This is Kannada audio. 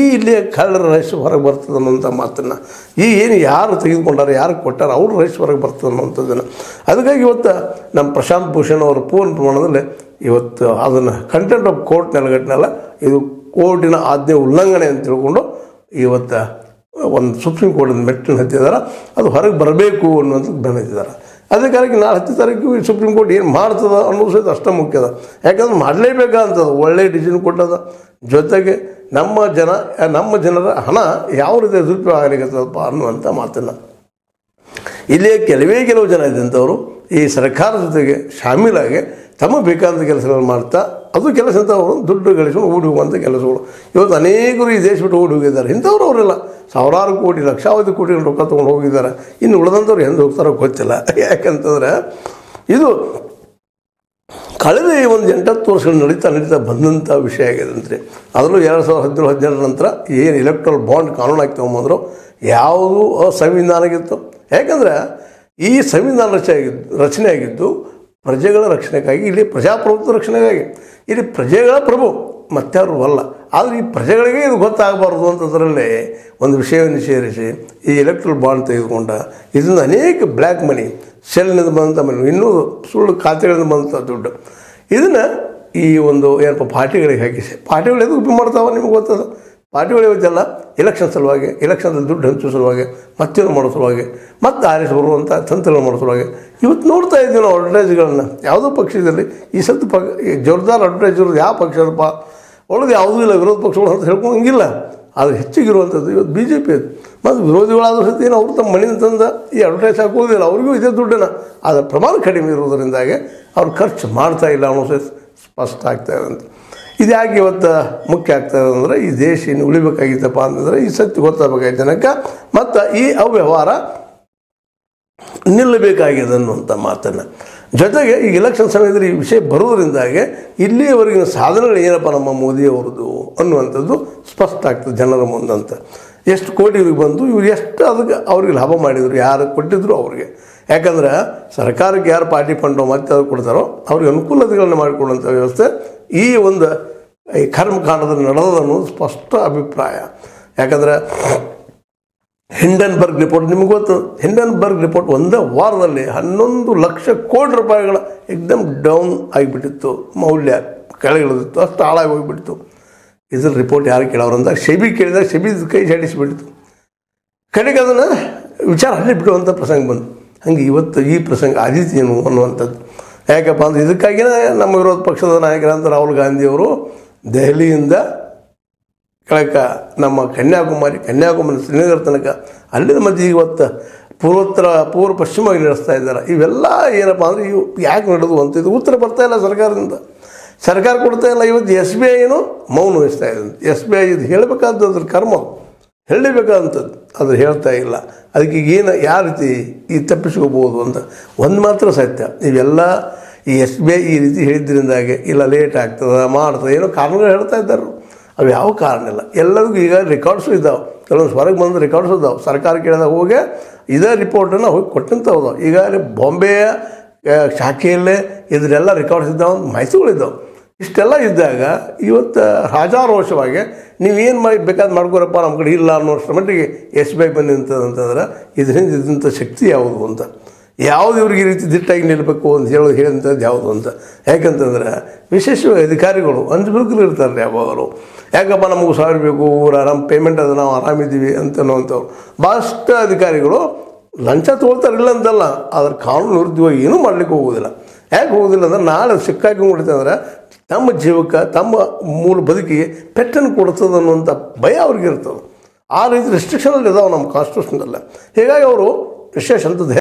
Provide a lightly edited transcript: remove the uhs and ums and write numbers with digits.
ಇಲ್ಲಿ ಕಳ್ಳರ ರಹಸ್ಯ ಹೊರಗೆ ಬರ್ತದೆ ಅನ್ನೋಂಥ ಮಾತನ್ನು ಏನು ಯಾರು ತೆಗೆದುಕೊಂಡಾರೆ ಯಾರು ಕೊಟ್ಟಾರೆ ಅವ್ರ ರಹಸ್ಯ ಹೊರಗೆ ಬರ್ತದೆ ಅನ್ನೋಂಥದ್ದನ್ನು ಅದಕ್ಕಾಗಿ ಇವತ್ತು ನಮ್ಮ ಪ್ರಶಾಂತ್ ಭೂಷಣ್ ಅವರು ಪೂರ್ಣ ಪ್ರಮಾಣದಲ್ಲಿ ಇವತ್ತು ಅದನ್ನು ಕಂಟೆಂಟ್ ಆಫ್ ಕೋರ್ಟ್ ನೆಲಗಟ್ಟಿನಲ್ಲ ಇದು ಕೋರ್ಟಿನ ಆಜ್ಞೆ ಉಲ್ಲಂಘನೆ ಅಂತ ತಿಳ್ಕೊಂಡು ಇವತ್ತು ಒಂದು ಸುಪ್ರೀಂ ಕೋರ್ಟಿನ ಮೆಟ್ಟನ್ನು ಹತ್ತಿದ್ದಾರೆ ಅದು ಹೊರಗೆ ಬರಬೇಕು ಅನ್ನುವಂಥದ್ದು ಬೆನ್ನು ಹತ್ತಿದ್ದಾರೆ ಅದಕ್ಕಾಗಿ ನಾಳೆ 10 ತಾರೀಕು ಸುಪ್ರೀಂ ಕೋರ್ಟ್ ಏನು ಮಾಡ್ತದೆ ಅನ್ನೋದು ಸಹಿತ ಅಷ್ಟೇ ಮುಖ್ಯ ಅದ ಯಾಕಂದ್ರೆ ಮಾಡಲೇಬೇಕಂತದ ಒಳ್ಳೆಯ ಡಿಸಿಷನ್ ಕೊಟ್ಟದ ಜೊತೆಗೆ ನಮ್ಮ ಜನರ ಹಣ ಯಾವ ರೀತಿ ದುರುಪಯೋಗ ಆಗಲಿಕ್ಕತ್ತದಪ್ಪ ಅನ್ನುವಂಥ ಮಾತನ್ನು ಇಲ್ಲಿಯೇ ಕೆಲವು ಜನ ಇದ್ದಂಥವರು ಈ ಸರ್ಕಾರದ ಜೊತೆಗೆ ಶಾಮೀಲಾಗಿ ತಮಗೆ ಬೇಕಾದಂಥ ಕೆಲಸಗಳನ್ನು ಮಾಡ್ತಾ ಅದು ಕೆಲಸ ಅಂತ ಅವರು ದುಡ್ಡು ಗಳಿಸ್ಕೊಂಡು ಓಡಿ ಹೋಗುವಂಥ ಕೆಲಸಗಳು ಇವತ್ತು ಅನೇಕರು ಈ ದೇಶ ಬಿಟ್ಟು ಓಡಿ ಹೋಗಿದ್ದಾರೆ ಇಂಥವ್ರು ಅವರೆಲ್ಲ ಸಾವಿರಾರು ಕೋಟಿ ಲಕ್ಷಾವಧಿ ಕೋಟಿ ರೊಕ್ಕ ತೊಗೊಂಡು ಹೋಗಿದ್ದಾರೆ ಇನ್ನು ಉಳಿದಂಥವ್ರು ಎಂದು ಹೋಗ್ತಾರೋ ಗೊತ್ತಿಲ್ಲ ಯಾಕಂತಂದ್ರೆ ಇದು ಕಳೆದ ಒಂದು 8-10 ವರ್ಷಗಳು ನಡೀತಾ ಬಂದಂಥ ವಿಷಯ ಆಗಿದಂತ್ರಿ ಅದರಲ್ಲೂ 2017 ನಂತರ ಏನು ಎಲೆಕ್ಟ್ರಲ್ ಬಾಂಡ್ ಕಾನೂನು ಆಗಿ ತೊಗೊಂಬಂದ್ರು ಯಾವುದು ಅಸಂವಿಧಾನಿಗಿತ್ತು ಯಾಕಂದರೆ ಈ ಸಂವಿಧಾನ ರಚನೆ ಆಗಿದ್ದು ಪ್ರಜೆಗಳ ರಕ್ಷಣೆಗಾಗಿ ಇಲ್ಲಿ ಪ್ರಜಾಪ್ರಭುತ್ವ ರಕ್ಷಣೆಗಾಗಿ ಇಲ್ಲಿ ಪ್ರಜೆಗಳ ಪ್ರಭು ಮತ್ತಾರು ಅಲ್ಲ ಆದರೆ ಈ ಪ್ರಜೆಗಳಿಗೆ ಇದು ಗೊತ್ತಾಗಬಾರ್ದು ಅಂತದರಲ್ಲೇ ಒಂದು ವಿಷಯವನ್ನು ಸೇರಿಸಿ ಈ ಎಲೆಕ್ಟ್ರಲ್ ಬಾಂಡ್ ತೆಗೆದುಕೊಂಡ ಇದರಿಂದ ಅನೇಕ ಬ್ಲ್ಯಾಕ್ ಮನಿ ಸೆಲ್ನಿಂದ ಬಂದಂಥ ಮನಿ ಇನ್ನೂ ಸುಳ್ಳು ಖಾತೆಗಳಿಂದ ಬಂದಂಥ ದುಡ್ಡು ಇದನ್ನು ಈ ಒಂದು ಏನಪ್ಪ ಪಾರ್ಟಿಗಳಿಗೆ ಹಾಕಿಸಿ ಪಾರ್ಟಿಗಳು ಎದು ಉಪಯೋಗ ಮಾಡ್ತಾವೆ ನಿಮ್ಗೆ ಗೊತ್ತದ ಪಾರ್ಟಿಗಳು ಇವತ್ತೆಲ್ಲ ಎಲೆಕ್ಷನ್ ಸಲುವಾಗಿ ಎಲೆಕ್ಷನ್ದಲ್ಲಿ ದುಡ್ಡು ಹಂಚೋ ಸಲುವಾಗಿ ಮತ್ತೇನು ಮಾಡೋ ಸಲುವಾಗಿ ಮತ್ತು ಆರಿಸಿ ಬರುವಂಥ ತಂತ್ರಗಳು ಮಾಡೋ ಸಲುವಾಗಿ ಇವತ್ತು ನೋಡ್ತಾ ಇದ್ದೀವಿ ನಾವು ಅಡ್ವರ್ಟೈಸ್ಗಳನ್ನು ಯಾವುದೋ ಪಕ್ಷದಲ್ಲಿ ಈ ಸತ್ತು ಜೋರ್ದಾರ್ ಅಡ್ವರ್ಟೈಸ್ ಇರೋದು ಯಾವ ಪಕ್ಷದಪ್ಪ ಒಳಗೆ ಯಾವುದೂ ಇಲ್ಲ ವಿರೋಧ ಪಕ್ಷಗಳು ಅಂತ ಹೇಳ್ಕೊಂಡಂಗಿಲ್ಲ ಆದರೆ ಹೆಚ್ಚಿಗಿರುವಂಥದ್ದು ಇವತ್ತು BJP ಅದು ಮತ್ತು ವಿರೋಧಿಗಳಾದರೂ ಸಹಿತ ಏನು ಅವ್ರು ತಮ್ಮ ಮನೆಯಿಂದ ತಂದ ಈ ಅಡ್ವರ್ಟೈಸ್ ಹಾಕೋದಿಲ್ಲ ಅವ್ರಿಗೂ ಇದೇ ದುಡ್ಡನ್ನು ಅದರ ಪ್ರಮಾಣ ಕಡಿಮೆ ಇರೋದರಿಂದಾಗಿ ಅವ್ರು ಖರ್ಚು ಮಾಡ್ತಾ ಇಲ್ಲ ಅನ್ನೋ ಸಹಿತ ಸ್ಪಷ್ಟ ಆಗ್ತಾಯಿದೆ ಅಂತ ಇದ್ಯಾಕೆ ಇವತ್ತು ಮುಖ್ಯ ಆಗ್ತಾಯಿದೆ ಅಂದರೆ ಈ ದೇಶ ಇನ್ನು ಉಳಿಬೇಕಾಗಿತ್ತಪ್ಪ ಅಂತಂದರೆ ಈ ಸತ್ಯ ಗೊತ್ತಾಗಬೇಕಾಗಿತ್ತು ಜನಕ್ಕೆ ಮತ್ತು ಈ ಅವ್ಯವಹಾರ ನಿಲ್ಲಬೇಕಾಗಿದೆ ಅನ್ನುವಂಥ ಮಾತನ್ನು ಜೊತೆಗೆ ಈ ಎಲೆಕ್ಷನ್ ಸಮಯದಲ್ಲಿ ಈ ವಿಷಯ ಬರೋದರಿಂದಾಗಿ ಇಲ್ಲಿಯವರೆಗಿನ ಸಾಧನೆಗಳು ಏನಪ್ಪ ನಮ್ಮ ಮೋದಿಯವರದು ಅನ್ನುವಂಥದ್ದು ಸ್ಪಷ್ಟ ಆಗ್ತದೆ ಜನರ ಮುಂದಂತ ಎಷ್ಟು ಕೋಟಿ ಇವ್ರಿಗೆ ಬಂದು ಇವ್ರು ಎಷ್ಟು ಅದಕ್ಕೆ ಅವ್ರಿಗೆ ಲಾಭ ಮಾಡಿದರು ಯಾರು ಕೊಟ್ಟಿದ್ರು ಅವ್ರಿಗೆ ಯಾಕಂದ್ರೆ ಸರ್ಕಾರಕ್ಕೆ ಯಾರು ಪಾರ್ಟಿ ಫಂಡೋ ಮತ್ತೆ ಅವ್ರು ಕೊಡ್ತಾರೋ ಅವ್ರಿಗೆ ಅನುಕೂಲತೆಗಳನ್ನು ಮಾಡಿಕೊಡುವಂಥ ವ್ಯವಸ್ಥೆ ಈ ಒಂದು ಈ ಕರ್ಮಕಾಂಡದಲ್ಲಿ ನಡೆದ ಅನ್ನೋದು ಸ್ಪಷ್ಟ ಅಭಿಪ್ರಾಯ ಯಾಕಂದರೆ ಹಿಂಡನ್ಬರ್ಗ್ ರಿಪೋರ್ಟ್ ನಿಮ್ಗೆ ಗೊತ್ತು ಹಿಂಡನ್ಬರ್ಗ್ ರಿಪೋರ್ಟ್ ಒಂದೇ ವಾರದಲ್ಲಿ 11 ಲಕ್ಷ ಕೋಟಿ ರೂಪಾಯಿಗಳ ಎಕ್ದಮ್ ಡೌನ್ ಆಗಿಬಿಟ್ಟಿತ್ತು ಮೌಲ್ಯ ಕೆಳಗಿಳಿದಿತ್ತು ಅಷ್ಟು ಹಾಳಾಗಿ ಹೋಗಿಬಿಡ್ತು ಇದ್ರ ರಿಪೋರ್ಟ್ ಯಾರು ಕೇಳೋರು ಅಂದಾಗ ಸೆಬಿ ಕೇಳಿದಾಗ ಸೆಬಿ ಕೈ ಜಾಡಿಸಿಬಿಡ್ತು ಕಡೆಗೆ ಅದನ್ನು ವಿಚಾರ ಅಲ್ಲಿ ಬಿಡುವಂಥ ಪ್ರಸಂಗ ಬಂತು ಹಂಗೆ ಇವತ್ತು ಈ ಪ್ರಸಂಗ ಆದಿತ್ಯನು ಅನ್ನುವಂಥದ್ದು ಯಾಕಪ್ಪ ಅಂದ್ರೆ ಇದಕ್ಕಾಗಿಯೇ ನಮ್ಮ ವಿರೋಧ ಪಕ್ಷದ ನಾಯಕರಂತ ರಾಹುಲ್ ಗಾಂಧಿಯವರು ದೆಹಲಿಯಿಂದ ಕೆಳಕ ನಮ್ಮ ಕನ್ಯಾಕುಮಾರಿ ಶ್ರೀನಗರ ತನಕ ಅಲ್ಲಿನ ಮಧ್ಯೆ ಇವತ್ತು ಪೂರ್ವ ಪಶ್ಚಿಮವಾಗಿ ನಡೆಸ್ತಾ ಇದ್ದಾರೆ ಇವೆಲ್ಲ ಏನಪ್ಪ ಅಂದರೆ ಇವು ಯಾಕೆ ನಡೆದು ಅಂತ ಇದು ಉತ್ತರ ಬರ್ತಾಯಿಲ್ಲ ಸರ್ಕಾರದಿಂದ ಸರ್ಕಾರ ಕೊಡ್ತಾ ಇಲ್ಲ ಇವತ್ತು SBI ಏನು ಮೌನ ವಹಿಸ್ತಾ ಇದೆ SBI ಇದು ಹೇಳಬೇಕಾದ್ದು ಅದ್ರ ಕರ್ಮ ಹೇಳಬೇಕಾದಂಥದ್ದು ಅದು ಹೇಳ್ತಾ ಇಲ್ಲ ಅದಕ್ಕೆ ಏನು ಯಾವ ರೀತಿ ಈ ತಪ್ಪಿಸ್ಕೋಬೋದು ಅಂತ ಒಂದು ಮಾತ್ರ ಸತ್ಯ ಇವೆಲ್ಲ ಈ SBI ಈ ರೀತಿ ಹೇಳಿದ್ರಿಂದಾಗೆ ಇಲ್ಲ ಲೇಟ್ ಆಗ್ತದೆ ಮಾಡ್ತದೆ ಏನೋ ಕಾರಣಗಳು ಹೇಳ್ತಾ ಇದ್ದಾರೆ ಅವು ಯಾವ ಕಾರಣ ಇಲ್ಲ ಎಲ್ಲರಿಗೂ ಈಗ ರೆಕಾರ್ಡ್ಸು ಇದ್ದಾವೆ ಕೆಲವೊಂದು ಹೊರಗೆ ಬಂದು ರೆಕಾರ್ಡ್ಸು ಇದ್ದಾವೆ ಸರ್ಕಾರ ಕೇಳಿದಾಗ ಹೋಗಿ ಇದೇ ರಿಪೋರ್ಟನ್ನು ಹೋಗಿ ಕೊಟ್ಟಂತ ಹೋದಾವೆ ಈಗ ಬಾಂಬೆಯ ಶಾಖೆಯಲ್ಲೇ ಇದರೆಲ್ಲ ರೆಕಾರ್ಡ್ಸ್ ಇದ್ದಾವೆ ಮಾಹಿತಿಗಳಿದ್ದಾವೆ ಇಷ್ಟೆಲ್ಲ ಇದ್ದಾಗ ಇವತ್ತು ರಾಜಾರೋಷವಾಗಿ ನೀವೇನು ಮಾಡಿ ಬೇಕಾದ್ರೆ ಮಾಡ್ಕೊರಪ್ಪ ನಮ್ಮ ಕಡೆ ಇಲ್ಲ ಅನ್ನೋಷ್ಟರ ಮಟ್ಟಿಗೆ SBI ಬಂದಂತಂದ್ರೆ ಇದರಿಂದ ಇದ್ದಂಥ ಶಕ್ತಿ ಯಾವುದು ಅಂತ ಯಾವುದು ಇವ್ರಿಗೆ ಈ ರೀತಿ ದಿಟ್ಟಾಗಿ ನಿಲ್ಲಬೇಕು ಅಂತ ಹೇಳಿದಂಥದ್ದು ಯಾವುದು ಅಂತ ಯಾಕಂತಂದ್ರೆ ವಿಶೇಷವಾಗಿ ಅಧಿಕಾರಿಗಳು ಅಂಜುಬುರುಕರು ಇರ್ತಾರೆ ಯಾವಾಗಲೂ ಯಾಕಪ್ಪ ನಮಗೂ ಸಾವಿರ ಬೇಕು ನಮ್ಮ ಪೇಮೆಂಟ್ ಅದು ನಾವು ಆರಾಮಿದ್ದೀವಿ ಅಂತನ್ನುವಂಥವ್ರು ಭಾಳಷ್ಟು ಅಧಿಕಾರಿಗಳು ಲಂಚ ತೊಗೊಳ್ತಾರಿಲ್ಲ ಅಂತಲ್ಲ ಅದ್ರ ಕಾನೂನು ವಿರುದ್ಧವಾಗಿ ಏನೂ ಮಾಡಲಿಕ್ಕೆ ಹೋಗೋದಿಲ್ಲ ಯಾಕೆ ಹೋಗೋದಿಲ್ಲ ಅಂದ್ರೆ ನಾಳೆ ಸಿಕ್ಕಾಕೊಂಡ್ಬಿಡುತ್ತೆ ಅಂದ್ರೆ ತಮ್ಮ ಜೀವಕ್ಕೆ ತಮ್ಮ ಮೂಲ ಬದುಕಿಗೆ ಪೆಟ್ಟನ್ನು ಕೊಡ್ತದೆ ಅನ್ನುವಂಥ ಭಯ ಅವ್ರಿಗೆ ಇರ್ತದೆ ಆ ರೀತಿ ರೆಸ್ಟ್ರಿಕ್ಷನಲ್ಲಿ ಇದಾವೆ ನಮ್ಮ ಕಾನ್ಸ್ಟಿಟ್ಯೂಷನಲ್ಲ ಹೀಗಾಗಿ ಅವರು ವಿಶೇಷ ಅಂತದ್ದು